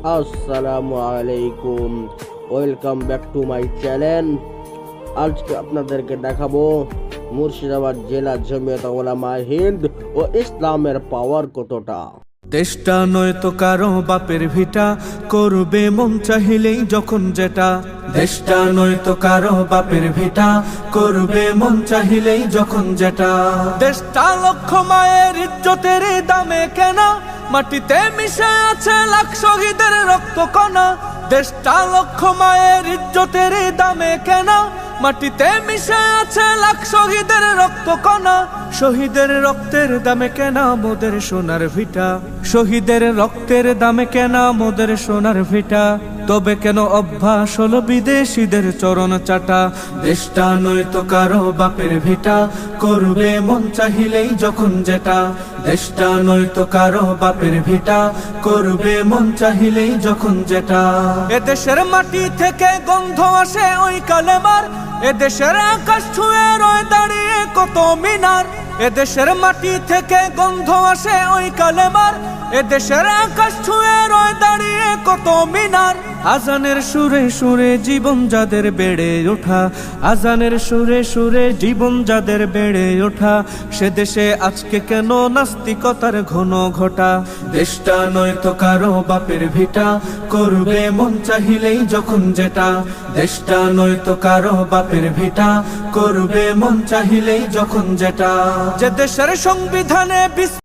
আসসালামু আলাইকুম, welcome back to my channel. আজকে আপনাদেরকে দেখাবো মুর্শিদাবাদ জেলা জমিয়ত উলামা হিন্দ ও ইসলামের পাওয়ার কতটা। দেশটা নয় তো কারো বাপের ভিটা, করবে মন চাহিলেই যখন যেটা। দেশটা নয় তো কারো বাপের ভিটা, করবে মন চাহিলেই যখন যেটা। দেশটা লক্ষ মায়ের ইজ্জতের দামে কেনা, মাটিতে মিশে আছে লাখ শহীদের রক্ত কণা। দেশটা লক্ষ মায়ের ইজ্জতের দামে কেনা, মাটিতে মিশে আছে লাখ শহীদের রক্ত কণা। শহীদের রক্তের দামে কেনা মোদের সোনার ভিটা, শহীদের রক্তের দামে কেনা মোদের সোনার ভিটা। তবে কেন অভ্যাস হলো বিদেশিদের চরণ চাটা। দেশটা নয় তো কারো বাপের ভিটা, করবে মন চাহিলেই যখন যেটা। দেশটা নয় তো কারো বাপের ভিটা, করবে মন চাহিলেই যখন যেটা। এদেশের মাটি থেকে গন্ধ আসে ওই কালেমার, এদেশের আকাশ ছুঁয়ে রয়ে দাঁড়িয়ে কত মিনার। এদেশের মাটি থেকে গন্ধ আসে ওই কালেমার, এদেশের আকাশ ছুঁয়ে রয়ে দাঁড়িয়ে কত মিনার। আজানের সুরে সুরে জীবন যাদের বেড়ে ওঠা, আজানের সুরে সুরে জীবন যাদের বেড়ে ওঠা। সে দেশে আজকে কেন নাস্তিকতার ঘন ঘটা। দেশটা নয় তো কারো বাপের ভিটা, করবে মন চাহিলেই যখন যেটা। দেশটা নয় তো কারো বাপের ভিটা, করবে মন চাহিলেই যখন যেটা। যে দেশের সংবিধানে